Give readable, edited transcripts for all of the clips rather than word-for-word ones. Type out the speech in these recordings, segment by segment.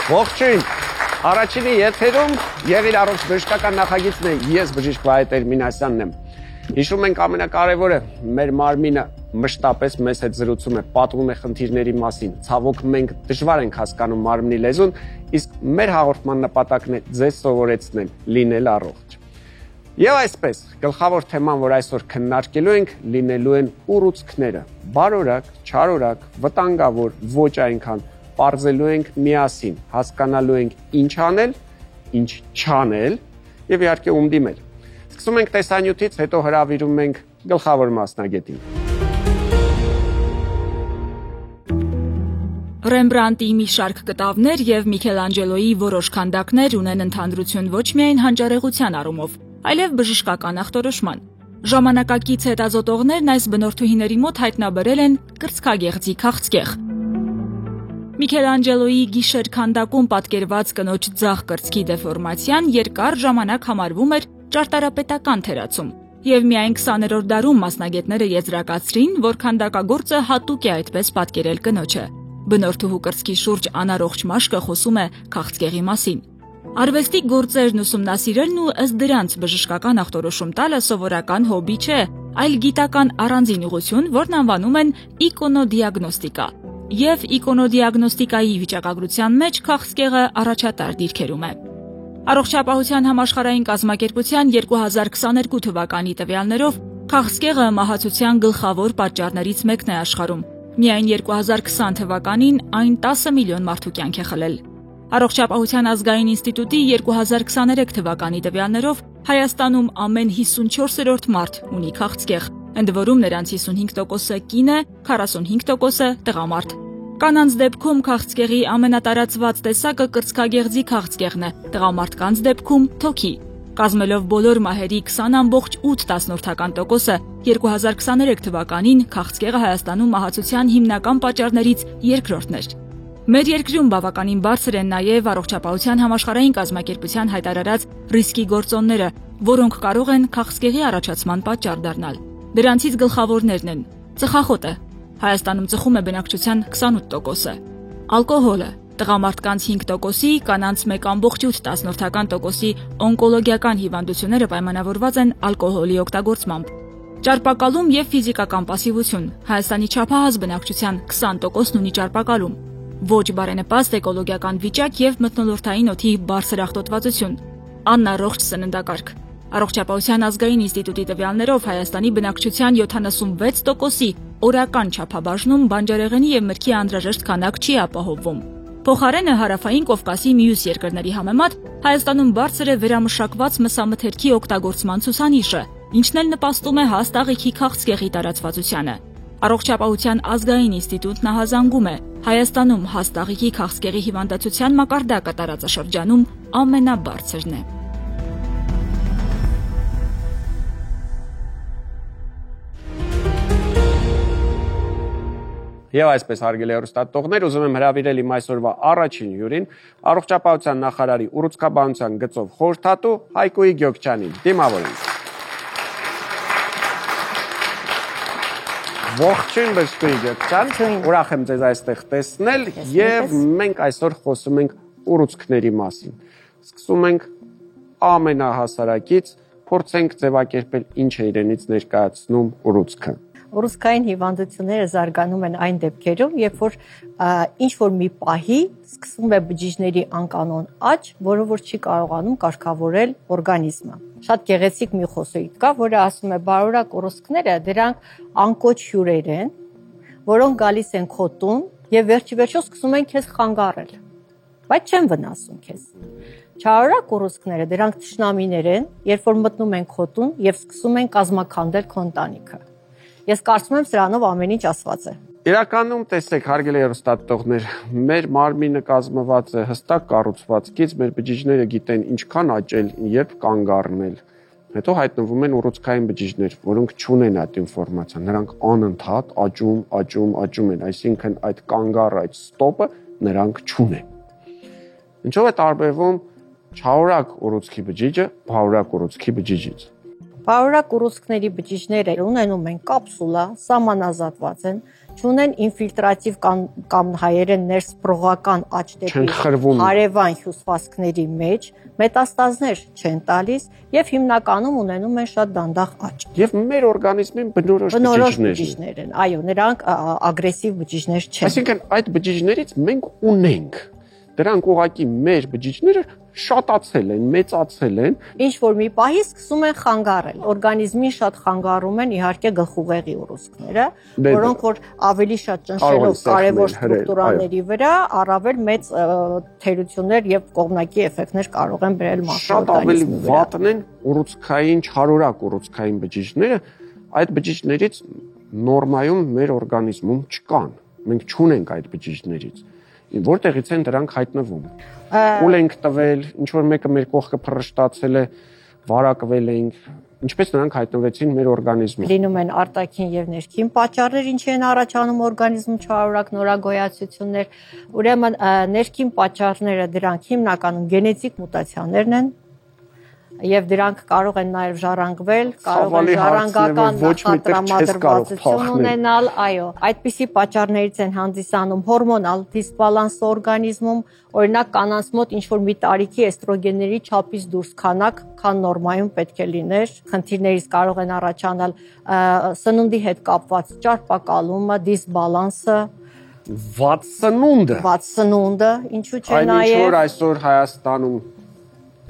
Ողջույն։ Առաջինի եթերում եղիր առողջ բժշկական նախագիծն է, ես բժիշկ Վահե Մինասյանն եմ։ Հիշում ենք ամենակարևորը, մեր մարմինը մշտապես մեզ հետ զրուցում է, պատմում է խնդիրների մասին։ Ցավոք մենք դժվար ենք հասկանում մարմնի լեզուն, իսկ մեր հաղորդման նպատակն է ձեզ սովորեցնել լինել առողջ։ Եվ այսպես, գլխավոր թեման, որ այսօր քննարկելու ենք, լինելու են ուռուցքները։ Բարորակ, չարորակ, վտանգավոր, ոչ այնքան, պարզելու ենք միասին, հասկանալու ենք ինչ անել, ինչ չանել եւ իհարկե ում դիմել։ Սկսում ենք տեսանյութից, հետո հրավիրում ենք գլխավոր մասնագետին։ Ռեմբրանտի մի շարք կտավներ եւ Միքելանջելոյի որոշ քանդակներ ունեն ընդհանրություն ոչ միայն հանճարեղության առումով, այլև բժշկական ախտորոշման։ Ժամանակակից հետազոտողներն այս բնորդուհիների մոտ հայտնաբերել են կրծքագեղձի քաղցկեղ։ Միքելանջելոյի գիշեր քանդակում պատկերված կնոջ ձախ կրծքի դեֆորմացիան երկար ժամանակ համարվում էր ճարտարապետական թերացում, եւ միայն 20-րդ դարում մասնագետները եզրակացրին, որ քանդակագործը հատուկ է այդպես պատկերել կնոջը։ Բնորդուհու կրծքի շուրջ անառողջ մաշկը խոսում է քաղցկեղի մասին։ Արվեստի գործերն ուսումնասիրելն ու ըստ դրանց բժշկական ախտորոշում տալը սովորական հոբի չէ, այլ գիտական առանձին ուղղություն, որն անվանում են իկոնոդիագնոստիկա։ Եվ իկոնոդիագնոստիկայի վիճակագրության մեջ քաղցկեղը առաջատար դիրքերում է։ Առողջապահության համաշխարհային կազմակերպության 2022 թվականի տվյալներով քաղցկեղը մահացության գլխավոր պատճառներից մեկն է աշխարհում։ Միայն 2020 թվականին այն 10 միլիոն մարդու կյանք է խլել։ Առողջապահության ազգային ինստիտուտի 2023 թվականի տվյալներով Հայաստանում ամեն 54-րդ մարդ ունի քաղցկեղ, ընդ որում նրանց 55%-ը կին է, 45%-ը տղամարդ։ Կանանց դեպքում քաղցկեղի ամենատարածված տեսակը կրծքագեղձի քաղցկեղն է, տղամարդկանց դեպքում թոքի։ Կազմելով բոլոր մահերի 20.8%-ը 2023 թվականին քաղցկեղը Հայաստանում մահացության հիմնական պատճառներից երկրորդն էր։ Մեր երկրում բավականին բարձր են նաև առողջապահության համաշխարհային կազմակերպության հայտարարած ռիսկի գործոնները, որոնք կարող են քաղցկեղի առաջացման պատճառ դառնալ։ Դրանցից գլխավորներն են ծխախոտը, Հայաստանում ծխում է բնակչության 28%-ը, ալկոհոլը, տղամարդկանց 5%-ի, կանանց 1.8%-ի օնկոլոգիական հիվանդությունները պայմանավորված են ալկոհոլի օգտագործմամբ։ Ճարպակալում եւ ֆիզիկական պասիվություն, Հայաստանի չափահաս բնակչության 20%-ն ունի ճարպակալում։ Ոչ բարենպաստ էկոլոգիական վիճակ եւ մթնոլորտային օդի բարձր աղտոտվածություն, անառողջ սննդակարգ։ Առողջապահության ազգային ինստիտուտի տվյալներով Հայաստանի բնակչության 76%-ի օրական չափաբաժնում բանջարեղենի եւ մրգի անհրաժեշտ քանակ չի ապահովվում։ Փոխարենը Հարավային Կովկասի մյուս երկրների համեմատ Հայաստանում բարձր է վերամշակված մսամթերքի օգտագործման ցուցանիշը, ինչն էլ նպաստում է հաստ աղիքի քաղցկեղի տարածվածությանը։ Առողջապահության ազգային ինստիտուտն ահազանգում է, Հայաստանում հաստ աղիքի քաղցկեղի հիվանդացության մակարդակը տարածաշրջանում ամենաբարձրն է։ Եվ այսպես հարգելի հեռուստատողներ, ուզում եմ հրավիրել իմ այսօրվա առաջին հյուրին, առողջապահության նախարարի ուռուցքաբանության գծով խորհրդատու Հայկուի Գյոքչյանին։ Դիմավորենք։ Ողջույն բժշկուհի Գյոքչյան, ուրախ եմ ձեզ այստեղ տեսնել եւ մենք այսօր խոսում ենք ուռուցքների մասին։ Սկսում ենք ամենահասարակից, փորձենք ձևակերպել ինչ է իրենից ներկայացնում ուռուցքը։ Ուռուցքային հիվանդությունները զարգանում են այն դեպքերում, երբ որ ինչ-որ մի պահի սկսվում է բջիջների անկանոն աճ, որը որ չի կարողանում կարգավորել օրգանիզմը։ Շատ գեղեցիկ մի խոսույթ կա, որը ասում է բարորակ ուռուցքները դրանք անկոչ հյուրեր են, որոնք գալիս են քո տուն եւ վերջիվերջո սկսում են քեզ խանգարել, բայց չեն վնասում քեզ։ Չարորակ ուռուցքները դրանք թշնամիներ են, երբ որ մտնում են քո տուն եւ սկսում են կազմաքանդել քո ընտանիքը։ Ես կարծում եմ սրանով ամեն ինչ ասված է։ Իրականում տեսեք, հարգելի հեռուստատողներ, մեր մարմինը կազմված է հստակ կառուցվածքից, մեր բջիջները գիտեն ինչքան աճել, երբ կանգ առնել։ Հետո հայտնվում են ուռուցքային բջիջներ, որոնք չունեն այդ ինֆորմացիան, նրանք անընդհատ աճում են, այսինքն այդ կանգառը, այդ ստոպը նրանք չունեն։ Ինչով է տարբերվում չարորակ ուռուցքի բջիջը բարորակ ուռուցքի բջիջից։ Բարորակ ուռուցքների բջիջները ունենում են կապսուլա, սահմանազատված են, չունեն ինֆիլտրատիվ կամ հայերեն ներսպրողական աճ Չեն խրվում։ դեպի հարևան հյուսվածքների մեջ, մետաստազներ չեն տալիս եւ հիմնականում ունենում են շատ դանդաղ աճ։ Եվ մեր օրգանիզմին բնորոշ Բջիջներ են, այո, նրանք ագրեսիվ բջիջներ չեն։ Այսինքն այդ բջիջներից մենք ունենք։ Դրանք ուղղակի մեր բջիջները շատացել են, մեծացել են, ինչ որ մի պահի սկսում են խանգարել։ Օրգանիզմին շատ խանգարում են իհարկե գլխուղեղի ուռուցքները, որոնք որ ավելի շատ ճնշելով կարևոր ստրուկտուրաների վրա առավել մեծ թերություններ եւ կողմնակի էֆեկտներ կարող են բերել մարդու շատ ավելի օրգանիզմի վրա։ վատն են ուռուցքային, չարորակ ուռուցքային բջիջները, այդ բջիջներից նորմայում մեր օրգանիզմում չկան։ Մենք չունենք այդ բջիջներից։ Որտեղից են դրանք հայտնվում։ Ուլ ենք տվել, ինչ որ մեկը մեր կողքը փռշտացել է, վարակվել ենք, ինչպես նրանք հայտնվեցին մեր օրգանիզմում։ Լինում են արտաքին եւ ներքին պատճառներ, ինչի են առաջանում օրգանիզմում չարորակ նորագոյացություններ։ Ուրեմն ներքին պատճառները դրանք հիմնականում գենետիկ մուտացիաներն են, եւ դրանք կարող են նաեւ ժառանգվել, կարող են ժառանգական նախատրամադրվածություն ունենալ, այո, այդպիսի պատճառներից են հանդիսանում հորմոնալ դիսբալանս օրգանիզմում, օրինակ կանանց մոտ ինչ որ մի տարիքի էստրոգենների չափից դուրս քանակ, քան նորմայում պետք է լիներ, խնդիրներից կարող են առաջանալ սնունդի հետ կապված ճարպակալումը, դիսբալանսը, Վատ սնունդը, ինչու՞ չէ նաեւ ինչ որ այսօր Հայաստանում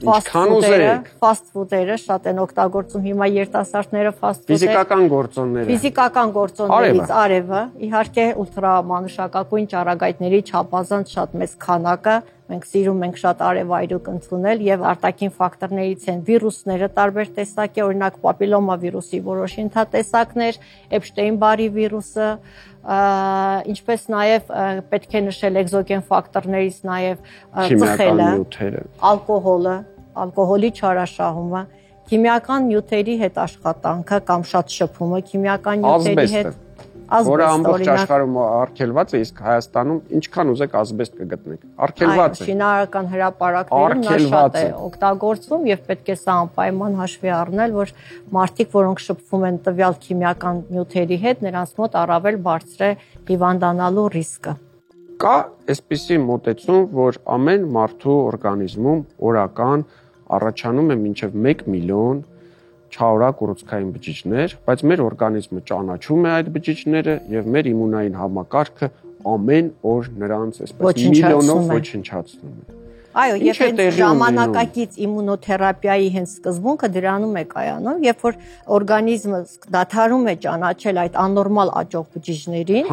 Fast food-երը շատ են օգտագործում հիմա երիտասարդները fast food-երը։ Ֆիզիկական գործոններից արևը, իհարկե ուլտրամանուշակագույն ճառագայթների չափազանց շատ մեծ քանակը, մենք սիրում ենք շատ արևայրուք ընդունել եւ արտաքին ֆակտորներից են վիրուսները տարբեր տեսակի, օրինակ պապիլոմավիրուսի որոշ ենթատեսակներ, Էփշտեյն-Բարի վիրուսը, ինչպես նաեւ պետք է նշել էկզոգեն ֆակտորներից նաեւ ծխելը, ալկոհոլի չարաշահումը, քիմիական նյութերի հետ աշխատանքը կամ շատ շփումը քիմիական նյութերի հետ, որը ամբողջ աշխարհում արգելված է, իսկ Հայաստանում ինչքան ուզեք ազբեստ կգտնեք։ Արգելված է։ Շինարարական հրապարակներում նա շատ է օգտագործվում եւ պետք է սա անպայման հաշվի առնել, որ մարդիկ, որոնք շփվում են տվյալ քիմիական նյութերի հետ, նրանց մոտ առավել բարձր է հիվանդանալու ռիսկը։ Կա այսպիսի մոտեցում, որ ամեն մարդու օրգանիզմում օրական առաջանում է մինչև 1 միլիոն չարորակ ուռուցքային բջիջներ, բայց մեր օրգանիզմը ճանաչում է այդ բջիջները եւ մեր իմունային համակարգը ամեն օր նրանց այսպես միլիոնով ոչնչացնում է։ Այո, եւ հենց ժամանակակից իմունոթերապիայի հենց սկզբունքը դրանում է կայանում, երբ որ օրգանիզմը դադարում է ճանաչել այդ աննորմալ աճող բջիջներին,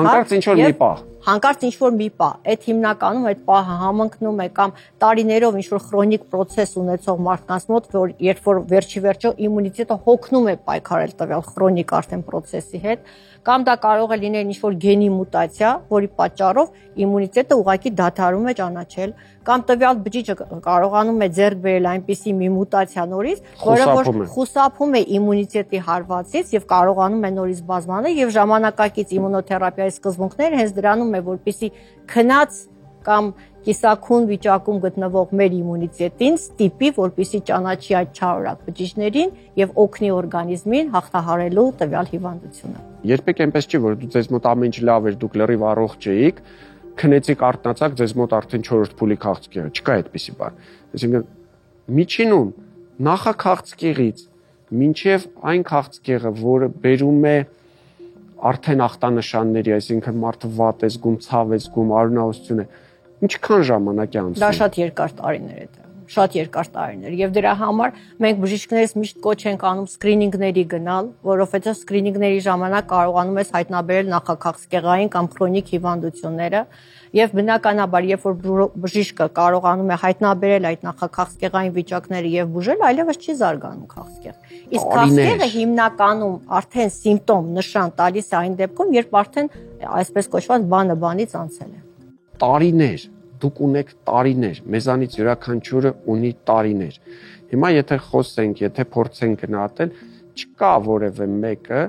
հանկարծ ինչ որ մի պահ, այդ հիմնականում այդ պահը համընկնում է կամ տարիներով ինչ որ քրոնիկ process ունեցող մարդկանց մոտ, որ երբ որ վերջի իմունիտետը հոգնում է պայքարել տվյալ քրոնիկ արդեն process-ի հետ, կամ դա կարող է լինել ինչ որ գենի մուտացիա, որի պատճառով իմունիտետը ուղղակի դադարում է ճանաչել, կամ տվյալ բջիջը կարողանում է ձեռք բերել այնպիսի մի մուտացիա նորից, որը որ խուսափում է իմունիտետի հարվածից եւ կարողանում է նորից բազմանալ եւ ժամանակակից իմունոթերապիայի սկզբունքները հենց դրանում է, որպեսզի քնած կամ կիսաքուն վիճակում գտնվող մեր իմունիտետին ստիպի, որպեսզի ճանաչի այդ չարորակ բջիջներին եւ օգնի օրգանիզմին հաղթահարելու տվյալ հիվանդությունը։ Երբեք այնպես չի, որ դու ձեզ մոտ ամեն ինչ լավ էր, դուք լրիվ առողջ էիք, քնեցիք արթնացաք, ձեզ մոտ արդեն 4-րդ փուլի քաղցկեղը, չկա այդպիսի բան։ Այսինքն միջինում նախաքաղցկեղից մինչև այն քաղցկեղը, որը բերում է արդեն ախտանշանների, այսինքն մարդը վատ է զգում, ցավ է զգում, արյունահոսություն է, ինչքան ժամանակ է անցնում։ Դա շատ երկար տարիներ է, շատ երկար տարիներ, եւ դրա համար մենք բժիշկներից միշտ կոչ ենք անում սկրինինգների գնալ, որովհետեւ սկրինինգների ժամանակ կարողանում ես հայտնաբերել նախաքաղցկեղային կամ քրոնիկ հիվանդությունները, եւ բնականաբար, երբ որ բժիշկը կարողանում է հայտնաբերել այդ նախաքաղցկեղային վիճակները եւ բուժել, այլևս չի զարգանում քաղցկեղ։ Իսկ քաղցկեղը հիմնականում արդեն սիմպտոմ նշան տալիս է այն դեպքում, երբ արդեն այսպես կոչված բանը բանից անցել է։ Տարիներ, դուք ունեք տարիներ, մեզանից յուրաքանչյուրը ունի տարիներ։ Հիմա եթե խոսենք, եթե փորձենք գնահատել, չկա որևէ մեկը,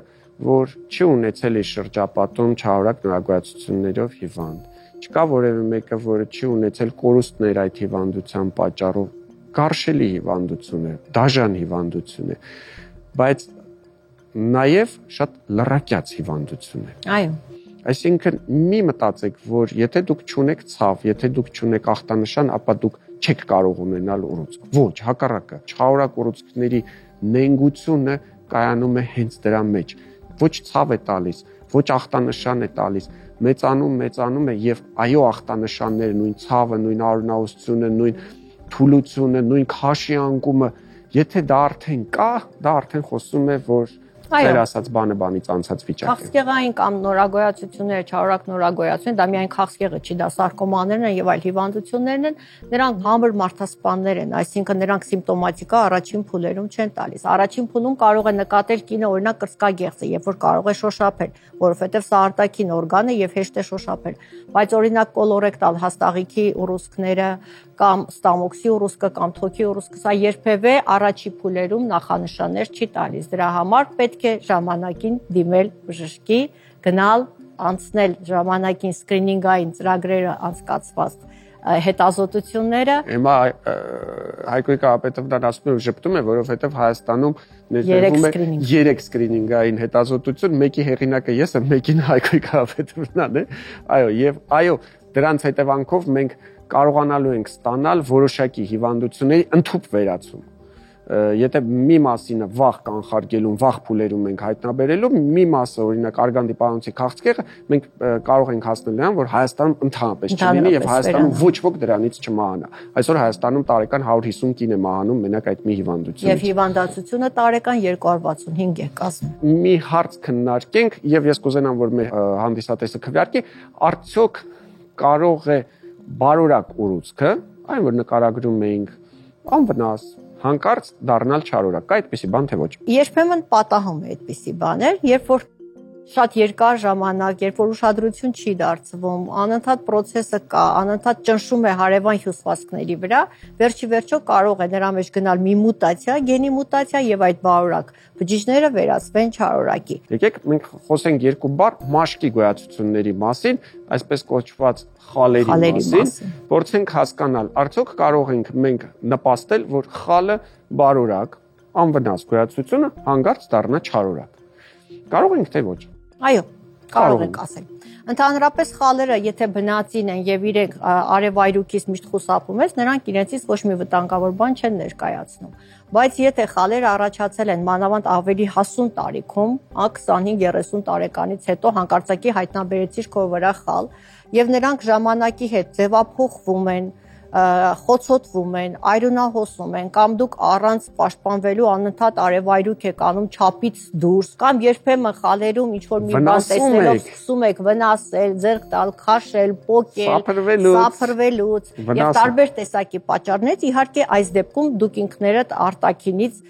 որ չի ունեցել իր շրջապատում չարորակ նորագոյացություններով հիվանդ։ Չկա որևէ մեկը, որը չի ունեցել կորուստներ այդ հիվանդության պատճառով, գարշելի հիվանդություն է, դաժան հիվանդություն է, բայց նաև շատ լռակյաց հիվանդություն է։ Այո։ Այսինքն մի մտածեք, որ եթե դուք չունեք ցավ, եթե դուք չունեք ախտանշան, ապա դուք չեք կարող ունենալ ուռուցք։ Ոչ, հակառակը, չարորակ ուռուցքների նենգությունը կայանում է հենց դրա մեջ։ Ոչ ցավ է տալիս, ոչ ախտանշան է տալիս, մեծանում է եւ այո ախտանշանները, նույն ցավը, նույն արունահոսությունը, նույն թուլությունը, նույն քաշի անկումը, եթե դա արդեն կա, դա արդեն խոսում է, որ Ձեր ասած բանը բանից անցած վիճակ է։ Քաղցկեղային կամ նորագոյացությունները, չարորակ նորագոյացություն, դա միայն քաղցկեղը չի, դա սարկոմաներն են եւ այլ հիվանդություններն են, նրանք համր մարդասպաններ են, այսինքն նրանք սիմպտոմատիկա առաջին փուլերում չեն տալիս։ Առաջին փուլում կարող է նկատել կինը օրինակ կրծքագեղձը, երբ որ կարող է շոշափել, որովհետեւ սա արտաքին օրգան է եւ հեշտ է շոշափել։ Բայց օրինակ կոլորեկտալ հաստաղիքի ուռուցքները կամ ստամոքսի ուռուցքը կամ թոքի ուռուցքը սա երբևէ առաջի փուլերում նախանշաններ չի տալիս։ Դրա համար պետք է ժամանակին դիմել բժշկի, գնալ, անցնել ժամանակին սկրինինգային ծրագրերը անցկացված հետազոտությունները։ Հիմա Հայկոյ Կարապետովն ասում է շփտում է, որովհետև Հայաստանում ներդրվում է 3 սկրինինգային հետազոտություն, մեկի հեղինակը ես եմ, մեկին Հայկոյ Կարապետովն է։ Այո, դրանց հետևանքով մենք կարողանալու ենք ստանալ որոշակի հիվանդությունների ընդհուպ վերացում։ Եթե մի մասինը վաղ կանխարգելում, վաղ փուլերում ենք հայտնաբերելու, մի մասը օրինակ արգանդի պարանոցի քաղցկեղը մենք կարող ենք հասնել նրան, որ Հայաստանում ընդհանրապես չլինի եւ Հայաստանում ոչ ոք դրանից չմահանա։ Այսօր Հայաստանում տարեկան 150 կին է մահանում մենակ այդ մի հիվանդությունից։ Եվ հիվանդացությունը տարեկան 265 է կազմում։ Մի հարց քննարկենք եւ ես կուզենամ, որ մեր հանդիսատեսը քվեարկի, արդյոք կարող է բարորակ ուռուցքը, այն որ նկարագրում էինք, անվնաս հանկարծ դառնալ չարորակ, կա այդպիսի բան թե ոչ։ Երբեմն պատահում է այդպիսի բաներ, երբ որ շատ երկար ժամանակ, երբ որ ուշադրություն չի դարձվում, անընդհատ process-ը կա, անընդհատ ճնշում է հարևան հյուսվածքների վրա, վերջի վերջո կարող է նրա մեջ գնալ մի մուտացիա, գենի մուտացիա եւ այդ բարորակ բջիջները վերածվեն չարորակի։ Եկեք մենք խոսենք երկու բառ մաշկի գոյացությունների մասին, այսպես կոչված խալերի մասին, փորձենք հասկանալ, արդյոք կարող ենք մենք նպաստել, որ խալը բարորակ, անվնաս գոյացությունը հանգարց դառնա չարորակ։ Կարող ենք թե ոչ։ Այո, կարող ենք ասել։ Ընդհանրապես խալերը, եթե բնածին են եւ իրենք արևայրուքից միշտ խուսափում են, նրանք իրենցից ոչ մի վտանգավոր բան չեն ներկայացնում։ Բայց եթե խալերը առաջացել են մանավանդ ավելի հասուն տարիքում, 25-30 տարեկանից հետո հանկարծակի հայտնաբերեցիր քո վրա խալ, եւ նրանք ժամանակի հետ ձևափոխվում են, խոցոտվում են, այրունահոսում են, կամ դուք առանց պաշտպանվելու անընդհատ արևայրուք եք անում չափից դուրս, կամ երբեմն խալերում ինչ-որ մի բան տեսնելով սկսում եք վնասել, ձեռք տալ, քաշել, պոկել, սափրվելուց, եւ տարբեր տեսակի պատճառներից, իհարկե այս դեպքում դուք ինքներդ արտաքինից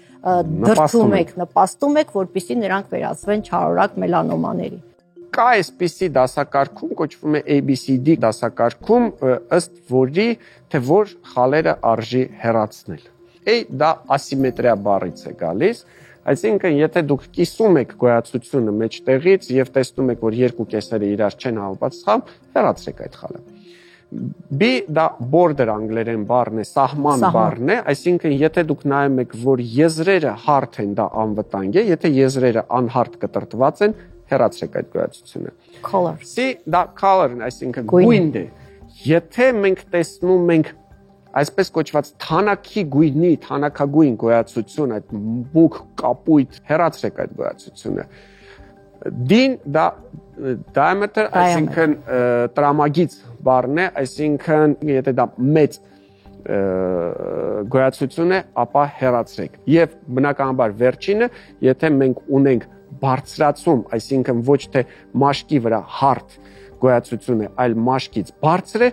դրդում եք, նպաստում եք, որպեսզի նրանք վերածվեն չարորակ մելանոմաների։ Կա այսպիսի դասակարգում, կոչվում է ABCD դասակարգում, ըստ որի թե որ խալերը արժի հեռացնել։ Դա ասիմետրիա բառից է գալիս, այսինքն եթե դուք կիսում եք գոյացությունը մեջտեղից եւ տեսնում եք, որ երկու կեսերը իրար չեն համապատասխանում, հեռացրեք այդ խալը։ B դա border անգլերեն բառն է, սահման բառն է, այսինքն եթե դուք նայում եք, որ եզրերը հարթ են, դա անվտանգ է, եթե եզրերը անհարթ կտրտված են, հեռացրեք այդ գոյացությունը։ Color. C դա color-ն, այսինքն գույնն է։ Եթե մենք տեսնում ենք այսպես կոչված թանակի գույնի, թանակագույն գոյացություն, այդ մուգ կապույտ, հեռացրեք այդ գոյացությունը։ D-ն դա diameter, այսինքն տրամագիծ բառն է, այսինքն եթե դա մեծ գոյացություն է, ապա հեռացրեք։ Եվ բնականաբար վերջինը, եթե մենք ունենք բարձրացում, այսինքն ոչ թե մաշկի վրա հարթ գոյացություն է, այլ մաշկից բարձր է,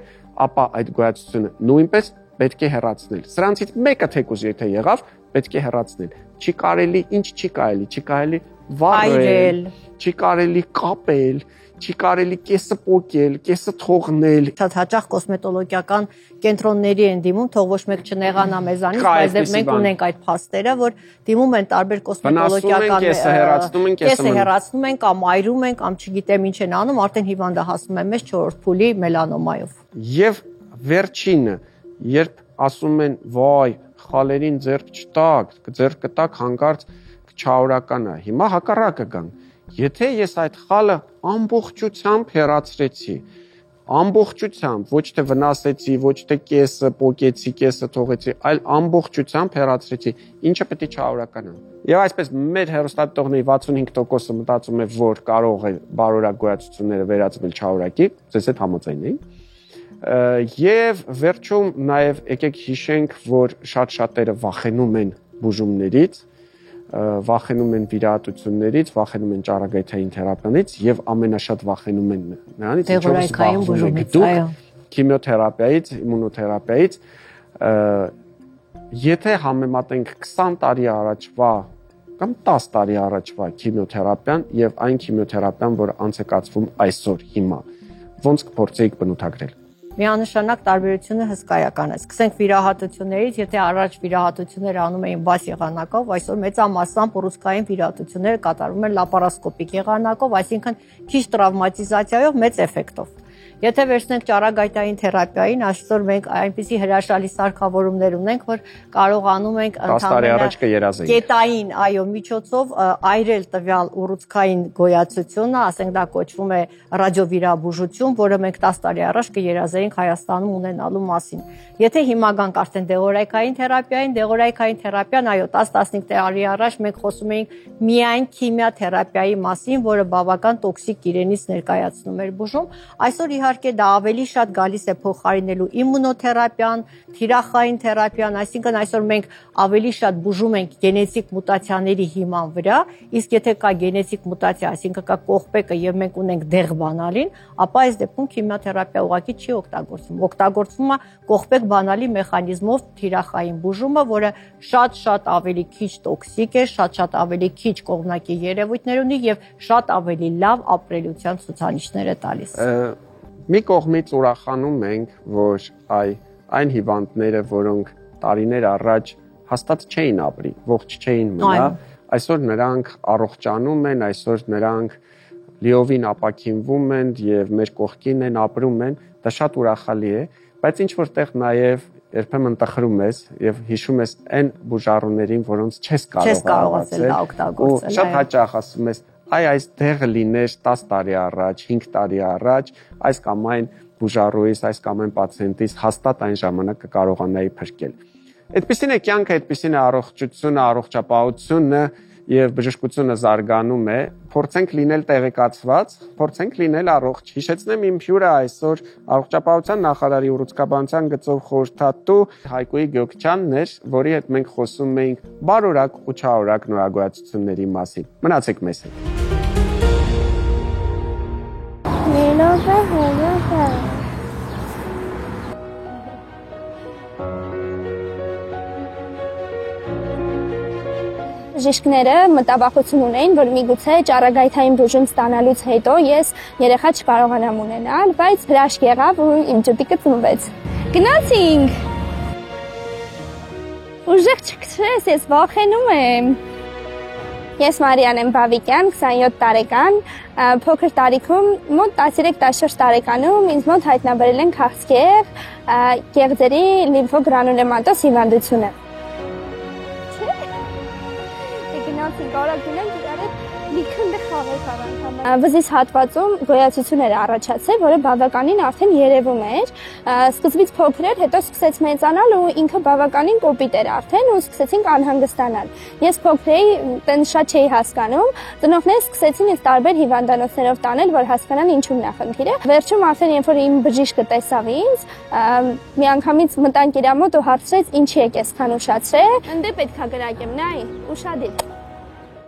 ապա այդ գոյացությունը նույնպես պետք է հեռացնել։ Սրանցից մեկը թեկուզ եթե եղավ, պետք է հեռացնել։ Չի կարելի, ինչ չի կարելի վառել, չի կարելի կապել, չի կարելի կեսը պոկել, կեսը թողնել։ Շատ հաճախ կոսմետոլոգիական կենտրոնների են դիմում, թող ոչ մեկ չնեղանա մեզանից, բայց մենք ունենք այդ փաստերը, որ դիմում են տարբեր կոսմետոլոգիական կեսը հեռացնում են կամ այրում են կամ չգիտեմ ինչ են անում, արդեն հիվանդը հասնում է մեզ 4-րդ փուլի մելանոմայով։ Եվ վերջինը, երբ ասում են, վայ, խալերին ձեռք չտաք, ձեռք կտաք հանկարծ չարորական է։ Հիմա հակառակը կան։ Եթե ես այդ խալը ամբողջությամբ հեռացրեցի, ամբողջությամբ, ոչ թե վնասեցի, ոչ թե կեսը պոկեցի, կեսը թողեցի, այլ ամբողջությամբ հեռացրեցի, ինչը պետք է չարորականանա։ Եվ այսպես մեր հեռուստատիտողների 65%-ը մտածում է, որ կարող է բարորակ գոյացությունները վերածվել չարորակի, ձեզ հետ համաձայն եմ։ Եվ վերջում նաև եկեք հիշենք, որ շատ-շատերը վախենում են բուժումներից, վախենում են վիրահատություններից, վախենում են ճառագայթային թերապիաներից եւ ամենաշատ վախենում են նրանից, ինչով զբաղվում եք դուք, քիմիոթերապիայից, իմունոթերապիայից։ Եթե համեմատենք 20 տարի առաջվա կամ 10 տարի առաջվա քիմիոթերապիան եւ այն քիմիոթերապիան, որ անց է կացվում այսօր հիմա, ոնց կփորձեիք բնութագրել։ Միանշանակ տարբերությունը հսկայական է։ Սկսենք վիրահատություններից, եթե առաջ վիրահատությունները անում էին բաց եղանակով, այսօր մեծամասամբ ուռուցքային վիրահատությունները կատարվում են լապարասկոպիկ եղանակով, այսինքն քիչ տրավմատիզացիայով, մեծ էֆեկտով։ Եթե վերցնենք ճառագայթային թերապիային, այսօր մենք այնպիսի հրաշալի սարքավորումներ ունենք, որ կարողանում ենք ընդհանրապես կետային, այո, միջոցով այրել տվյալ ուռուցքային գոյացությունը, ասենք դա կոչվում է ռադիովիրաբուժություն, որը մենք 10 տարի առաջ կերազեինք Հայաստանում ունենալու մասին։ Եթե հիմա գանք արդեն դեղորայքային թերապիային, դեղորայքային թերապիան, այո, 10-15 տարի առաջ մենք խոսում էինք միայն քիմիաթերապիայի մասին, որը բավական տոքսիկ իրենից ներկայացնում էր բուժում։ Այսօր իհարկե դա ավելի շատ գալիս է փոխարինելու իմունոթերապիան, թիրախային թերապիան, այսինքն այսօր մենք ավելի շատ բուժում ենք գենետիկ մուտացիաների հիման վրա, իսկ եթե կա գենետիկ մուտացիա, այսինքն կա կողպեկը եւ մենք ունենք դեղ բանալին, ապա այս դեպքում քիմիոթերապիա ուղղակի չի օգտագործվում։ Օգտագործվում է կողպեկ բանալի մեխանիզմով թիրախային բուժումը, որը շատ ավելի քիչ տոքսիկ է, շատ ավելի քիչ կողմնակի երևույթներ ունի եւ շատ ավելի լավ ապրելիության ցուցանիշներ է տալիս։ Մի կողմից ուրախանում ենք, որ այն հիվանդները, որոնք տարիներ առաջ հաստատ չէին ապրի, ողջ չէին մնա, այսօր նրանք առողջանում են, այսօր նրանք լիովին ապաքինվում են եւ մեր կողքին են, ապրում են, դա շատ ուրախալի է, բայց ինչ որտեղ նաեւ երբեմն տխրում ես եւ հիշում ես այն բուժառուներին, որոնց չես կարողացել օգտագործել։ Շատ հաճախ ասում ես, այս դեղը լիներ 10 տարի առաջ, 5 տարի առաջ, այս կամ այն բուժառուից, այս կամ այն պացիենտից հաստատ այն ժամանակ կկարողանայի փրկել։ Այդպեսին է կյանքը, այդպեսին է առողջությունը, առողջապահությունը եւ բժշկությունը զարգանում է։ Փորձենք լինել տեղեկացված, փորձենք լինել առողջ։ Հիշեցնեմ իմ հյուրը այսօր առողջապահության նախարարի ուռուցքաբանության գծով խորհրդատու Հայկուի Գյոքչյանն էր, որի հետ մենք խոսում էինք բարորակ ու չարորակ նորագույացությունների մասին։ Մնացեք մեզ հետ։ Բժիշկները մտավախություն ունեին, որ միգուցե ճառագայթային բուժում ստանալուց հետո ես երեխա չկարողանամ ունենալ, բայց հրաշք եղավ ու իմ ջուտիկը ծնվեց։ Գնացինք։ Ուժեղ չքչես, ես վախենում եմ։ Ես Մարիան եմ Բավիկյան, 27 տարեկան, փոքր տարիքում, մոտ 13-14 տարեկանում ինձ մոտ հայտնաբերել են քաղցկեղ գեղձերի լիմֆոգրանուլոմատոզ հիվանդությունը։ Վզիս հատվածում գոյացություն էր առաջացել, որը բավականին արդեն երևում էր։ Սկզբից փոքր էր, հետո սկսեց մեծանալ ու ինքը բավականին կոպիտ էր արդեն ու սկսեցինք անհանգստանալ։ Ես փոքր էի, տենց շատ չէի հասկանում, ծնողներս սկսեցին ինձ տարբեր հիվանդանոցներով տանել, որ հասկանան ինչու՞մն է խնդիրը։ Վերջում արդեն երբ որ իմ բժիշկը տեսավ ինձ, միանգամից մտանք իր մոտ ու հարցրեց ինչի եք այսքան ուշացրել։ Ընդ է պետքա գրակեմ, նայ, ուշադիր։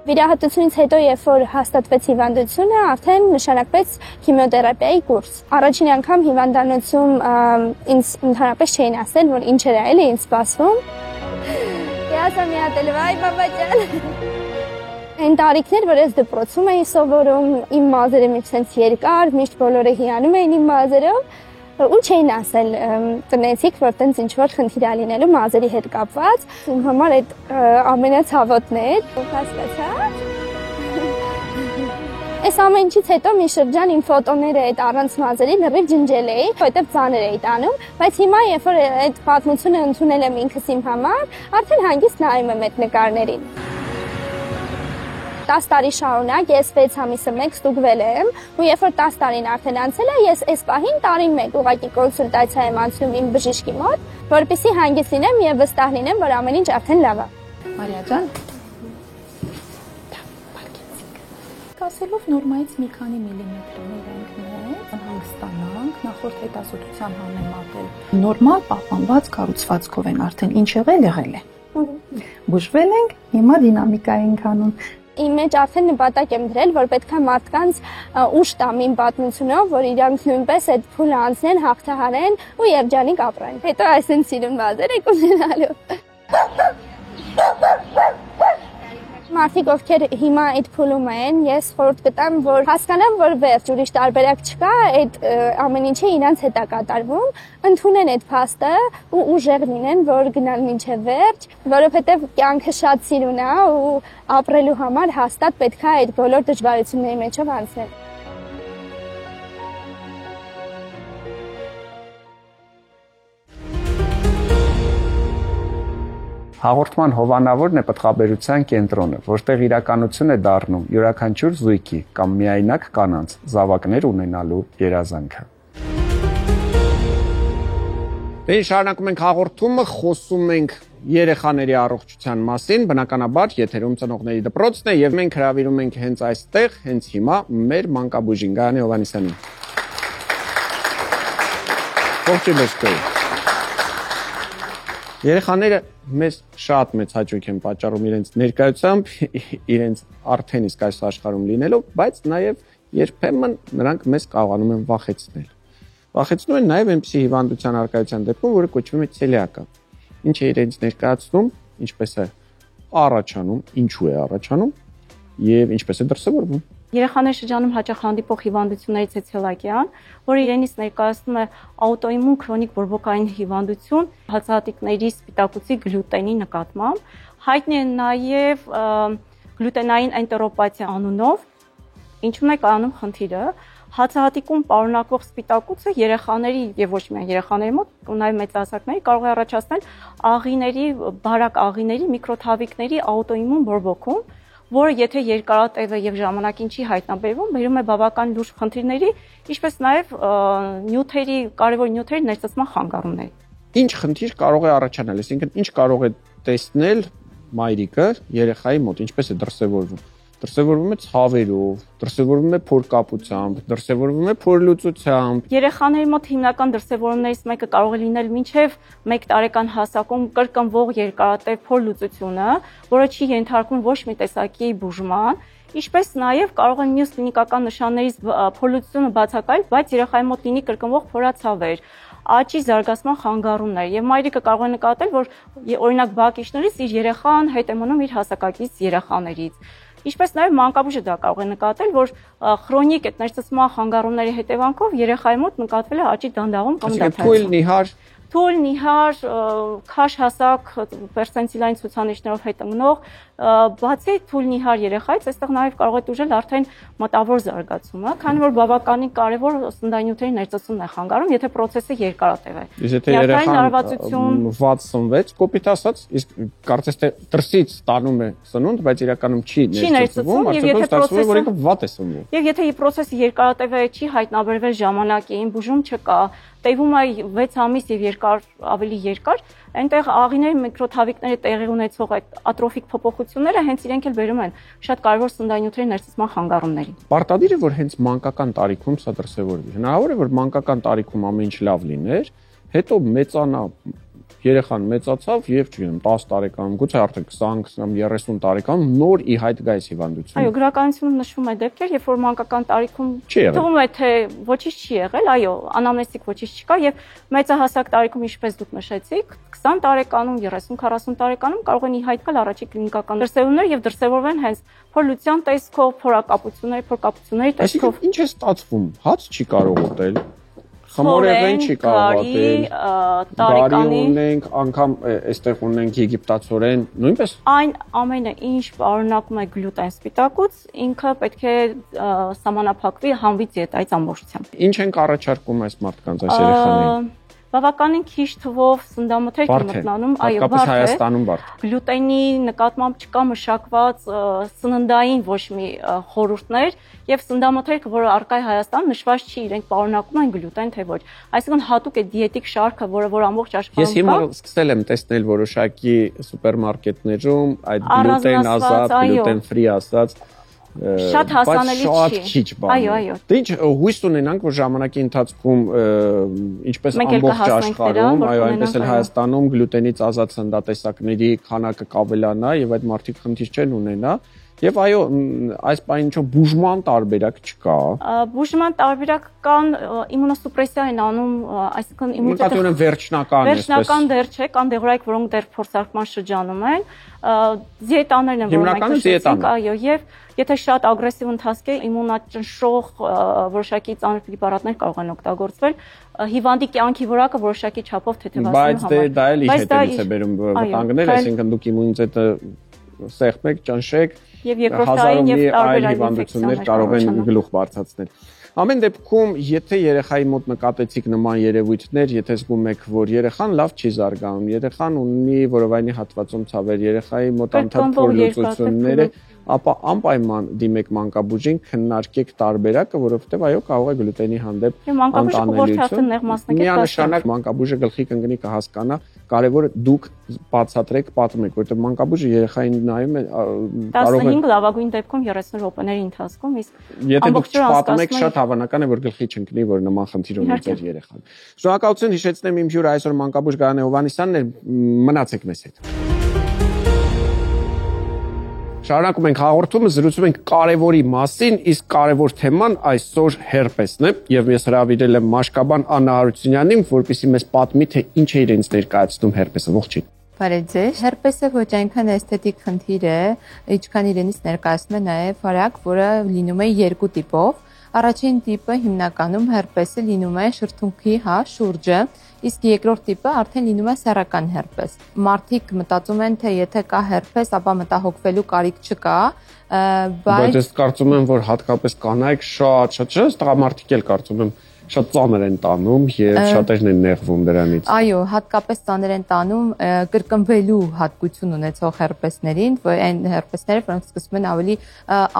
Վիրահատությունից հետո, երբ որ հաստատվեց հիվանդությունը, արդեն նշանակվեց քիմիոթերապիայի կուրս։ Առաջին անգամ հիվանդանոցում ինձ ընդհանրապես չէին ասել, որ ինչ էր այլ ինձ սպասվում։ Ես եմ յատել, վայ բաբաճան։ Այն տարիքներ, որ ես դպրոցում էի սովորում, իմ մազերը միշտ sense երկար, միշտ բոլորը հիանում էին իմ մազերով։ Ու չէին ասել տնեցիք, որ տենց ինչ-որ խնդիր է լինելու մազերի հետ կապված։ Իմ համար այդ ամենացավոտն էր, հասկացա։ Այս ամենից հետո մի շրջան իմ ֆոտոները այդ առանց մազերի լրիվ ջնջել էի, որտեղ ծանր էի տանում, բայց հիմա երբ որ այդ պատմությունը ընդունել եմ ինքս իմ համար, արդեն հանգիստ նայում եմ այդ նկարներին։ 10 տարի շարունակ ես 6 ամիսը մեկ ստուգվել եմ, ու երբ որ 10 տարին արդեն անցել է, ես այս պահին տարին մեկ ուղղակի կոնսուլտացիա եմ անցնում իմ բժիշկի մոտ, որպեսզի հանգիստ լինեմ եւ վստահ լինեմ, որ ամեն ինչ արդեն լավ է։ Մարիա ջան, ասելով նորմայից մի քանի միլիմետրներ ենք մեծ, անհանգստանանք, նախորդ հետազոտության համեմատել նորմալ պահպանված կառուցվածքով են արդեն ինչ եղել է։ Բուժվել ենք, հիմա դինամիկա ենք անում։ Իմ մեջ արդեն նպատակ եմ դրել, որ պետքա մարդկանց ուշ տամ իմ պատմությունով, որ իրանք նույնպես այդ փուլը անցնեն, հաղթահարեն ու երջանիկ ապրեն։ Հետո այսպես սիրուն վազեր եք ունենալու։ Մարդիկ, ովքեր հիմա այդ փուլում են, ես խորհուրդ կտամ, որ հասկանան, որ վերջ ուրիշ տարբերակ չկա, այդ ամեն ինչը իրանց հետ է կատարվում, ընդունեն այդ փաստը ու ուժեղ լինեն, որ գնան մինչև վերջ, որովհետև կյանքը շատ սիրուն է ու ապրելու համար հաստատ պետք է այդ բոլոր դժվարությունների մեջով անցնել։ Հաղորդման հովանավորն է պտղաբերության կենտրոնը, որտեղ իրականություն է դառնում յուրաքանչյուր զույգի կամ միայնակ կանանց զավակներ ունենալու երազանքը։ Դե շարունակում ենք հաղորդումը, խոսում ենք երեխաների առողջության մասին, բնականաբար եթերում ծնողների դպրոցն է եւ մենք հրավիրում ենք հենց այստեղ, հենց հիմա մեր մանկաբույժին Գայանե Հովհաննիսյանին։ Ողջույն մեզ։ Երեխաները մեզ շատ մեծ հաճույք են պատճառում իրենց ներկայությամբ, իրենց արդեն իսկ այս աշխարհում լինելով, բայց նաև երբեմն նրանք մեզ կարողանում են վախեցնել։ Վախեցնում են նաև այնպիսի հիվանդության արկայության դեպքում, որը կոչվում է ցելիակա։ Ինչ է իրենց ներկայացնում, ինչպես է առաջանում, ինչու է առաջանում եւ ինչպես է դրսևորվում։ Երեխաների շրջանում հաճախ հանդիպող հիվանդություններից է ցելիակիան, որը իրենից ներկայացնում է աուտոիմուն քրոնիկ բորբոքային հիվանդություն, հացահատիկների սպիտակուցի գլյուտենի նկատմամբ։ Հայտնի է նաև գլյուտենային էնտերոպաթիա անունով, ինչու՞ն է կայանում խնդիրը։ Հացահատիկում պարունակվող սպիտակուցը երեխաների եւ ոչ միայն երեխաների մոտ, նաեւ մեծահասակների կարող է առաջացնել աղիների, բարակ աղիների, միկրոթավիկների աուտոիմուն բորբոքում, որը եթե երկարատև է եւ ժամանակին չի հայտնաբերվում, բերում է բավական լուրջ խնդիրների, ինչպես նաեւ նյութերի, կարևոր նյութերի ներծծման խանգարումների։ Ինչ խնդիր կարող է առաջանալ, այսինքն ինչ կարող է տեսնել մայրիկը երեխայի մոտ, ինչպես է դրսևորվում։ Դրսևորվում է ցավերով, դրսևորվում է փորկապությամբ, դրսևորվում է փորլուծությամբ։ Երեխաների մոտ հիմնական դրսևորումներից մեկը կարող է լինել մինչև 1 տարեկան հասակում կրկնվող երկարատև փորլուծությունը, որը չի ենթարկվում ոչ մի տեսակի բուժման, ինչպես նաև կարող են մյուս կլինիկական նշաններից փորլուծությունը բացակայել, բայց երեխայի մոտ լինի կրկնվող փորացավեր, աճի զարգացման խանգարումներ եւ մայրիկը կարող է նկատել, որ օրինակ բակիչներից իր երեխան հետ է մնում իր հասակակից երեխաներից։ Ինչպես նաև մանկաբույժը դա կարող է նկատել, որ քրոնիկ այդ ներծծման խանգարումների հետևանքով երեխայի մոտ նկատվել է աճի դանդաղում կամ դադարեցում։ Թույլ, նիհար, քաշ հասակ պերսենտիլային ցուցանիշներով հետմնող, բացի թույլ նիհար երեխայից, այստեղ նաև կարող է տուժել արդեն մտավոր զարգացումը, քանի որ բավականին կարևոր սննդանյութերի ներծծումն է խանգարում, եթե process-ը երկարատև է։ Եթե երեխան վատ սնվեց, կոպիտ ասած, իսկ կարծես թե դրսից ստանում է սնունդ, բայց իրականում չի ներծծվում, եւ եթե process-ը վատ է սնվում։ Եվ եթե process-ը երկարատև է, չի հայտնաբերվել ժամանակին, բուժում չկա, տևում է 6 ամիս եւ ավելի երկար, այնտեղ աղիների միկրոթավիկների տեղի ունեցող այդ ատրոֆիկ փոփոխությունները հենց իրենք էլ բերում են շատ կարևոր սննդանյութերի ներծծման խանգարումների։ Պարտադիր է, որ հենց մանկական տարիքում սա դրսևորվի։ Հնարավոր է, որ մանկական տարիքում ամեն ինչ լավ լիներ, հետո մեծանա, երեխան մեծացավ եւ չգիտեմ 10 տարեկանում, գուցե արդեն 20 կամ 30 տարեկանում նոր ի հայտ գա այս հիվանդությունը։ Այո, գրականությունում նշվում է դեպքեր, երբ որ մանկական տարիքում թվում է թե ոչինչ չի եղել, այո, անամնեստիկ ոչինչ չկա եւ մեծահասակ տարիքում, ինչպես դուք նշեցիք, 20 տարեկանում, 30-40 տարեկանում կարող են ի հայտ գալ առաջի կլինիկական դրսևորումներ եւ դրսևորվեն հենց փորլուծյան տեսքով, փորակապությունների տեսքով։ Ինչ է ստացվում։ Հաց չի կարող ուտել։ Խմորեղեն չի կարող ուտել, տարեկանի ունենք, անգամ այստեղ ունենք եգիպտացորեն, նույնպես։ Այն ամենը, ինչ պարունակում է գլյուտեն սպիտակուց, ինքը պետք է սահմանափակվի հանվի դիետայից ամբողջությամբ։ Ինչ ենք առաջարկում այս մարդկանց, այս երեխաներին։ Բավականին քիչ թվով սննդամթերք է մտնանում, այո, բարդ է։ Հայաստանում բարդ։ Գլյուտենի նկատմամբ չկա մշակված սննդային ոչ մի խորհուրդներ եւ սննդամթերքը, որը առկա է Հայաստանում, նշված չի իրենք պարունակում են գլյուտեն թե ոչ։ Այսինքն հատուկ է դիետիկ շարքը, որ ամբողջ աշխարհում կա։ Ես հիմա սկսել եմ տեսնել որոշակի սուպերմարկետներում այդ գլյուտեն ազատ, գլյուտեն ֆրի ասած շատ հասանելի չի։ Շատ քիչ բան։ Այո։ Դե ինչ հույս ունենանք, որ ժամանակի ընթացքում ինչպես ամբողջ աշխարհում, այո, այնպես էլ Հայաստանում գլյուտենից ազատ սննդատեսակների քանակը կավելանա եւ այդ մարդիկ խնդիր չեն ունենա։ Եվ այո, այս բանի ինչո բուժման տարբերակ չկա։ Բուժման տարբերակ կան, իմունոսուպրեսիա են անում, այսինքն իմունիտետը վերջնական դեռ չէ, կան դեղորայք, որոնք դեռ փորձարկման շրջանում են, դիետաներն են, որոնք մենք նշեցինք, այո, եւ եթե շատ ագրեսիվ ընթացք է, իմունաճնշող որոշակի ծանր պրեպարատներ կարող են օգտագործվել, հիվանդի կյանքի որակը որոշակի չափով թեթևացնելու համար։ Բայց դա էլ հետևից է բերում վտանգներ, այսինքն դուք իմունիտետը սեղմեք, ճնշեք, եւ երկրորդային եւ տարբեր հիվանդություններ կարող են գլուխ բարձրացնել։ Ամեն դեպքում, եթե երեխայի մոտ նկատեցիք նման երևույթներ, եթե զգում եք, որ երեխան լավ չի զարգանում, երեխան ունի որովայնի հատվածում ցավեր, երեխայի մոտ անդադար փորլուծություններ, ապա անպայման դիմեք մանկաբույժին, քննարկեք տարբերակը, որովհետև այո, կարող է գլյուտենի հանդեպ անտանելիություն։ Միանշանակ մանկաբույժը գլխի կընկնի կհասկանա, կարևորը դուք բացատրեք, պատմեք, որովհետև մանկաբույժը երեխային նայում է, կարող է 15 լավագույն դեպքում 30 րոպեների ընթացքում, իսկ եթե դուք չպատմեք, շատ հավանական է, որ գլխի չընկնի, որ նման խնդիր ունի ձեր երեխան։ Շնորհակալություն, հիշեցնեմ իմ հյուրը այսօր մանկաբույժ Գայանե Հովհաննիսյանն էր, մնացեք մեզ հետ։ Շարունակում ենք հաղորդումը, զրուցում ենք կարևորի մասին, իսկ կարևոր թեման այսօր հերպեսն է, եւ ես հրավիրել եմ մաշկաբան Աննա Հարությունյանին, որպեսզի մեզ պատմի, թե ինչ է իրենց ներկայացնում հերպեսը։ Ողջույն։ Բարև ձեզ։ Հերպեսը ոչ այնքան էսթետիկ խնդիր է, ինչքան իրենից ներկայացնում է նաև վարակ, որը լինում է երկու տիպով։ Առաջին տիպը հիմնականում հերպեսը լինում է շրթունքի շուրջը, իսկ երկրորդ տիպը արդեն լինում է սեռական հերպես։ Մարդիկ մտածում են, թե եթե կա հերպես, ապա մտահոգվելու կարիք չկա, բայց ես կարծում եմ, որ հատկապես կանայք շատ, տղամարդիկ էլ կարծում եմ շատ ծանր են տանում եւ շատերն են նեղվում դրանից։ Այո, հատկապես ծանր են տանում կրկնվելու հատկություն ունեցող հերպեսներին, այն հերպեսները, որոնք սկսում են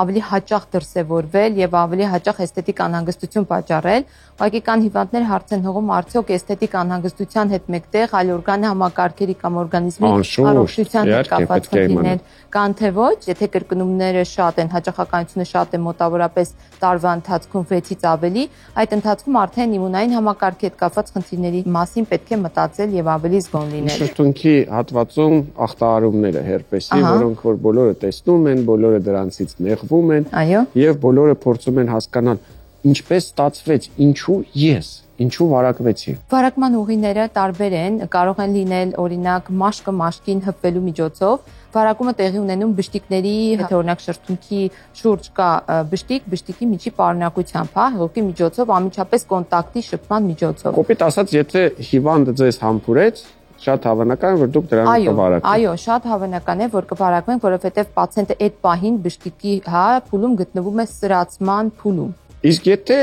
ավելի հաճախ դրսևորվել եւ ավելի հաճախ էսթետիկ անհանգստություն պատճառել։ Ուղղակի կան հիվանդներ հարց են հողում արդյոք էսթետիկ անհանգստության հետ մեկտեղ այլ օրգան համակարգերի կամ օրգանիզմի առողջության հետ կապված խնդիրներ կան թե ոչ, եթե կրկնումները շատ են, հաճախականությունը շատ է, մոտավորապես տարվա ընթացքում 6-ից ավելի, այդ ընթացքում արդեն իմունային համակարգի հետ կապված խնդիրների մասին պետք է մտածել եւ ավելի զգոն լինել։ Շրթունքի հատվածում ախտահարումները հերպեսի, որոնք որ բոլորը տեսնում են, բոլորը դրանցից նեղվում են, եւ բոլորը փորձում են հասկանալ ինչպես ստացվեց, ինչու ես, ինչու վարակվեցի։ Վարակման ուղիները տարբեր են, կարող են լինել օրինակ մաշկը մաշկին հպվելու միջոցով, վարակումը տեղի ունենում բշտիկների, եթե օրինակ շրթունքի շուրջ կա բշտիկի միջի պարունակությամբ, հեղուկի միջոցով, անմիջապես կոնտակտի շփման միջոցով։ Կոպիտ ասած, եթե հիվանդը ձեզ համբուրեց, շատ հավանական է, որ դուք դրանով կվարակվեք։ Այո, շատ հավանական է, որ կվարակվենք, որովհետև պացիենտը այդ պահին բշտիկի փուլում գտնվում է սրացման փուլում։ Իսկ եթե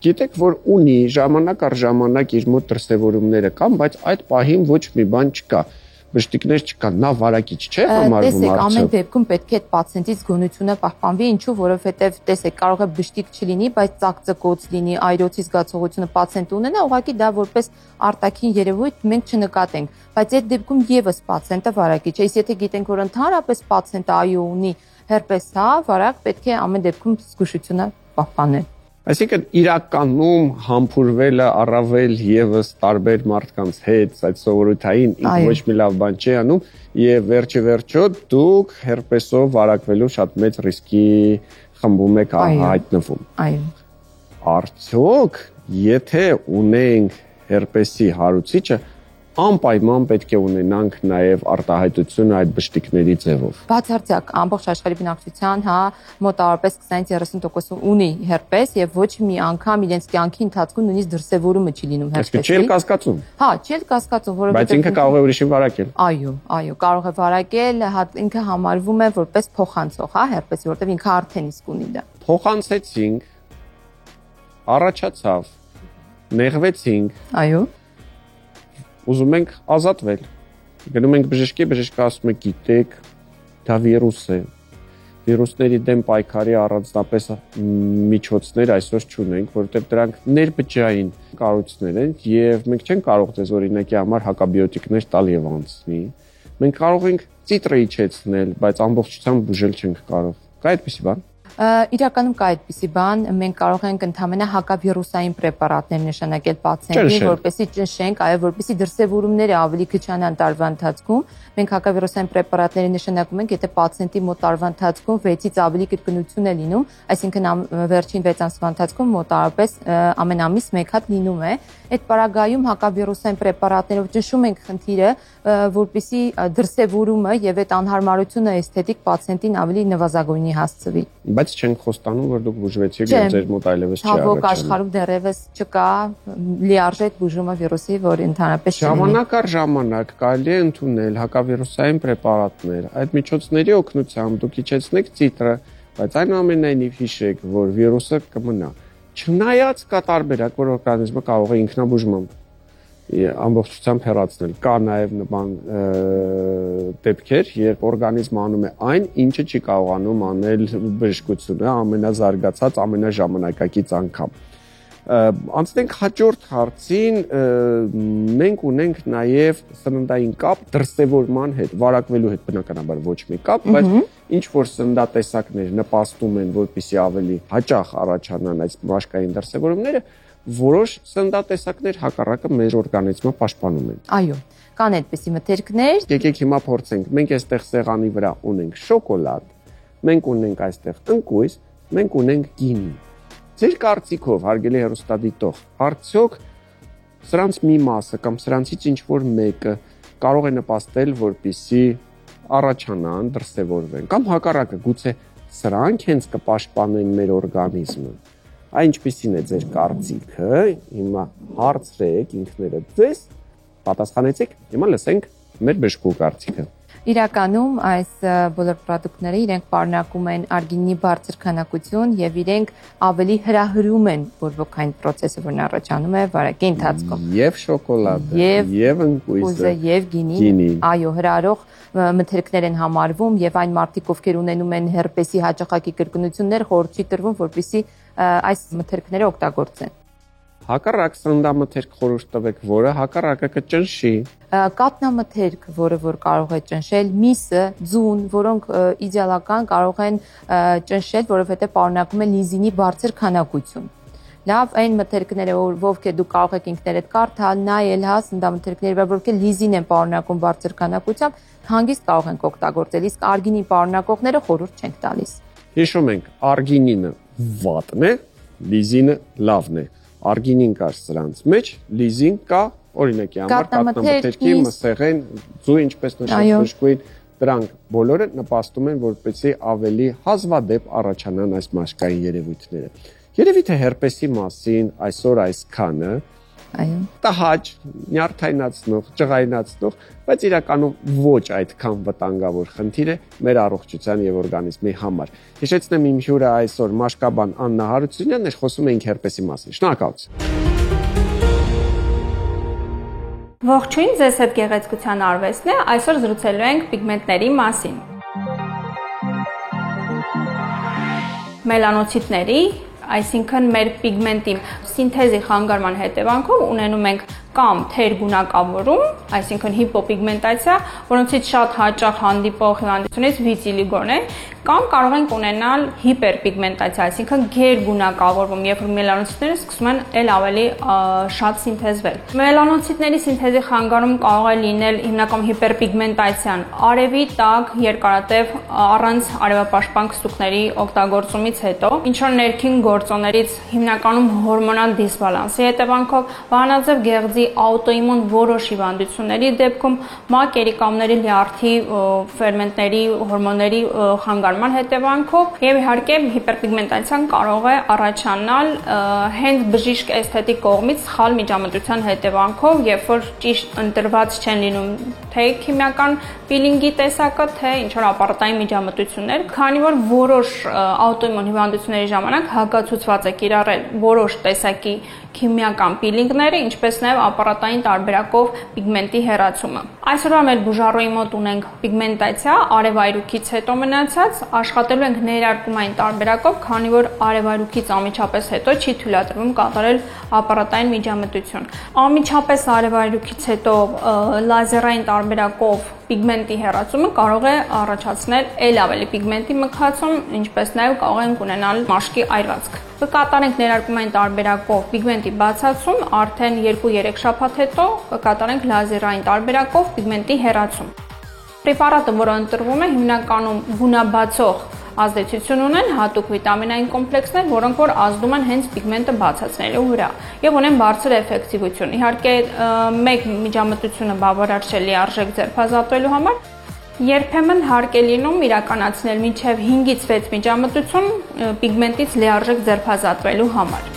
գիտեք, որ ունի ժամանակ առ ժամանակ իր մոտ դրսևորումները կան, բայց այդ պահին ոչ մի բան չկա, բշտիկներ չկան, նա վարակիչ չէ համարվում արդյոք։ Տեսեք, ամեն դեպքում պետք է այդ պացիենտից գոնությունը պահպանվի, ինչու, որովհետև տեսեք, կարող է բշտիկ չլինի, բայց ծակծկոց լինի, այրոցի զգացողությունը պացիենտը ունենա, ուղղակի դա որպես արտաքին երևույթ մենք չնկատենք, բայց այդ դեպքում եւս պացիենտը վարակիչ է։ Իսկ եթե գիտենք, որ ընդհանրապես պացիենտը այո ունի հերպես, վարակ պետք է ամեն դեպքում զգուշությունը պահպանել։ Այսինքն իրականում համբուրվելը առավել եւս տարբեր մարդկանց հետ այդ սովորութային ոչ մի լավ բան չի անում եւ վերջը դուք հերպեսով վարակվելու շատ մեծ ռիսկի խմբում եք հայտնվում։ Այո։ Արդյոք եթե ունենք հերպեսի հարուցիչը անպայման պետք է ունենանք նաև արտահայտություն այդ բշտիկների ձևով։ Բացարձակ ամբողջ աշխարհի բնակչության, մոտավորապես 20-30% ունի հերպես եւ ոչ մի անգամ իրենց կյանքի ընթացքում նույնիսկ դրսևորումը չի լինում հերպեսի։ Չի էլ կասկածում։ Չի էլ կասկածում, որովհետեւ բայց ինքը կարող է ուրիշին վարակել։ Այո, կարող է վարակել, ինքը համարվում է որպես փոխանցող, հերպեսի, որովհետեւ ինքը արդեն իսկ ունի դա։ Փոխանցեցինք, առաջացավ, նեղվեցինք։ Այո։ ուզում ենք ազատվել։ Գնում ենք բժշկի, բժիշկը ասում է՝ գիտեք, դա վիրուս է։ Վիրուսների դեմ պայքարի առանձնապես միջոցներ այսօր չունենք, որովհետև դրանք ներբջջային կառույցներ են եւ մենք չենք կարող դες օրինակի համար հակաբիոտիկներ տալ եւ անցնի։ Մենք կարող ենք ծիտրը իջեցնել, բայց ամբողջությամբ բուժել չենք կարող։ Կա այդպիսի բան։ Իրականում կա այդպիսի բան, մենք կարող ենք ընդհանրապես հակավիրուսային պրեպարատներ նշանակել պացիենտին, որպեսզի ճնշենք, այո, որպեսզի դրսևորումները ավելի քչանան տարվա ընթացքում։ Մենք հակավիրուսային պրեպարատների նշանակում ենք, եթե պացիենտի մոտ տարվա ընթացքում 6-ից ավելի կրկնություն է լինում, այսինքն վերջին 6 ամսվա ընթացքում մոտավորապես ամեն ամիս 1 հատ լինում է, այդ պարագայում հակավիրուսային պրեպարատներով ճնշում ենք խնդիրը, որպեսզի դրսևորումը եւ այդ անհարմարությունը էսթետիկ պացիենտին ավելի նվազագույնի հասցվի։ Բայց չենք խոստանում, որ դուք բուժվեցիք եւ ձեր մոտ այլևս չի առաջանում։ Ցավոք աշխարհում դեռևս չկա լիարժեք բուժումը վիրուսի, որ ընդհանրապես ժամանակ առ ժամանակ կարելի է ընդունել հակավիրուսային պրեպարատներ։ Այդ միջոցների օգնությամբ դուք իջեցնեք ծիտրը, բայց այնուամենայնիվ հիշեք, որ վիրուսը կմնա։ Չնայած կա տարբերակ, որ օրգանիզմը կարող է ինքնաբուժմամբ ամբողջությամբ հեռացնել։ Կա նաև նման դեպքեր, երբ օրգանիզմը անում է այն, ինչը չի կարողանում անել բժշկությունը ամենազարգացած, ամենաժամանակակից անգամ։ Անցնենք հաջորդ հարցին, մենք ունենք նաև սննդային կապ դրսևորման հետ, վարակվելու հետ բնականաբար ոչ մի կապ, բայց ինչ որ սննդատեսակներ նպաստում են, որպեսզի ավելի հաճախ առաջանան այս մաշկային դրսևորումները, որոշ սննդատեսակներ հակառակը մեր օրգանիզմը պաշտպանում են։ Այո, կան այդպիսի մթերքներ։ Եկեք հիմա փորձենք։ Մենք այստեղ սեղանի վրա ունենք շոկոլադ, մենք ունենք այստեղ ընկույզ, մենք ունենք գինի։ Ձեր կարծիքով, հարգելի հեռուստադիտող, արդյոք սրանց մի մասը կամ սրանցից ինչ որ մեկը կարող է նպաստել, որպեսզի առաջանան, դրսևորվեն, կամ հակառակը, գուցե սրանք հենց կպաշտպանեն մեր օրգանիզմը։ Այն ինչպիսին է ձեր կարծիքը, հիմա հարցրեք ինքներդ ձեզ, պատասխանեցիք, հիմա լսենք մեր բժշկու կարծիքը։ Իրականում այս բոլոր պրոդուկտները իրենք պարունակում են արգինինի բարձր քանակություն եւ իրենք ավելի հրահրում են բորբոքային process-ը, որն առաջանում է վարակի ընթացքում։ Եվ շոկոլադը, եւ ընկույզը, եւ գինին, այո, հրահրող մթերքներ են համարվում եւ այն մարդիկ, ովքեր ունենում են հերպեսի հաճախակի կրկնություններ, խորհուրդ չի տրվում, որպեսզի այս մթերքները օգտագործեն։ Հակառակ սննդամթերք խորհուրդ տվեք, որը հակառակը կճնշի։ Կատնամթերք, որը որ կարող է ճնշել, միսը, ձուն, որոնք իդեալական կարող են ճնշել, որովհետև պարունակում են լիզինի բարձր քանակություն։ Լավ, այն մթերքները, ովքեր դուք կարող եք ինքներդ կարդալ, նայել, սննդամթերքները, որոնք լիզին են պարունակում բարձր քանակությամբ, հանգիստ կարող ենք օգտագործել, իսկ արգինին պարունակողները խորհուրդ չենք տալիս։ Հիշում ենք, արգինինը վատն է, լիզինը լավն է։ Արգինին կա սրանց մեջ, լիզին կա, օրինակի համար կատնամթերքի, մսեղեն, ձու, ինչպես նշեց բժշկուհին, դրանք բոլորը նպաստում են, որպեսզի ավելի հազվադեպ առաջանան այս մաշկային երևույթները։ Երևի թե հերպեսի մասին այսօր այսքանը, տհաճ, նյարդայնացնող, ջղայնացնող, բայց իրականում ոչ այդքան վտանգավոր խնդիր է մեր առողջության եւ օրգանիզմի համար։ Հիշեցնեմ իմ հյուրը այսօր մաշկաբան Աննա Հարությունյանն էր, խոսում էինք հերպեսի մասին։ Շնորհակալություն։ Ողջույն, ձեզ հետ գեղեցկության արվեստն է, այսօր զրուցելու ենք պիգմենտների մասին։ Մելանոցիտների, այսինքն մեր պիգմենտի սինթեզի խանգարման հետևանքով ունենում ենք կամ թեր գունակավորում, այսինքն հիպոպիգմենտացիա, որոնցից շատ հաճախ հանդիպող հիվանդությունից վիտիլիգոն է, կամ կարող ենք ունենալ հիպերպիգմենտացիա, այսինքն գերգունակավորում, երբ որ մելանոցիտները սկսում են ել ավելի շատ սինթեզվել։ Մելանոցիտների սինթեզի խանգարում կարող է լինել հիմնական հիպերպիգմենտացիան արևի տակ, երկարատև առանց արևապաշտպան քսուկների օգտագործումից հետո, ինչ որ ներքին գործոններից հիմնականում հորմոնալ դիսբալանսի հետևանքով, վահանաձև գեղձի աուտոիմուն որոշ հիվանդությունների դեպքում մակերիկամների լյարդի ֆերմենտների, հորմոնների խանգարման հետևանքով եւ իհարկե հիպերպիգմենտացիան կարող է առաջանալ հենց բժիշկ էսթետիկ կողմից սխալ միջամտության հետևանքով, երբ որ ճիշտ ընտրված չեն լինում թե քիմիական պիլինգի տեսակը, թե ինչ որ ապարատային միջամտություններ, քանի որ որոշ աուտոիմուն հիվանդությունների ժամանակ հակացուցված է կիրառել որոշ տեսակի քիմիական պիլինգները, ինչպես նաև ապարատային տարբերակով պիգմենտի հեռացումը։ Այսօրվա մեր բուժարոյի մոտ ունենք պիգմենտացիա, արևայրուքից հետո մնացած, աշխատելու ենք ներարկումային տարբերակով, քանի որ արևայրուքից անմիջապես հետո չի թույլատրվում կատարել ապարատային միջամտություն։ Անմիջապես արևայրուքից հետո լազերային տարբերակով պիգմենտի հեռացումը կարող է առաջացնել ել ավելի պիգմենտի մքացում, ինչպես նաև կարող ենք ունենալ մաշկի այրվածք։ Կկատարենք ներարկումային տարբերակով պիգմենտի բացացում, արդեն 2-3 շաբաթ հետո կկատարենք լազերային տարբերակով պիգմենտի հեռացում։ Պրեպարատը, որը ընտրվում է, հիմնականում գունաբացող ազդեցություն ունեն հատուկ վիտամինային կոմպլեքսներ, որոնք որ ազդում են հենց պիգմենտը բացացնելու վրա եւ ունեն բարձր էֆեկտիվություն։ Իհարկե, մեկ միջամտությունը բավարար չէ լիարժեք ձերբազատվելու համար։ Երբեմն հարկ է լինում իրականացնել մինչև 5-ից 6 միջամտություն պիգմենտից լիարժեք ձերբազատվելու համար։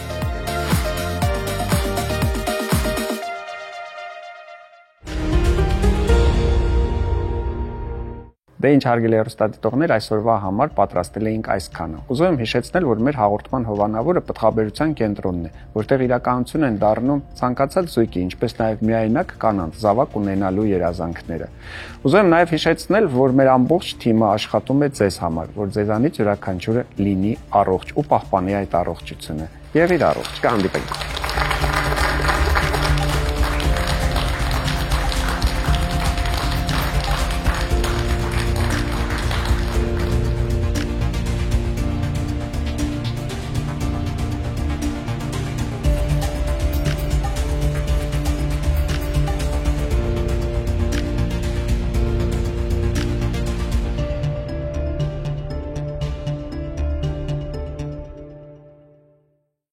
Դե ինչ հարգելի հեռուստադիտողներ, այսօրվա համար պատրաստել էինք այսքանը։ Ուզում եմ հիշեցնել, որ մեր հաղորդման հովանավորը պտղաբերության կենտրոնն է, որտեղ իրականություն են դառնում ցանկացած զույգի, ինչպես նաև միայնակ կանանց զավակ ունենալու երազանքները։ Ուզում եմ նաև հիշեցնել, որ մեր ամբողջ թիմը աշխատում է ձեզ համար, որ ձեզանից յուրաքանչյուրը լինի առողջ ու պահպանի այդ առողջությունը։ Եղիր առողջ, կհանդիպենք։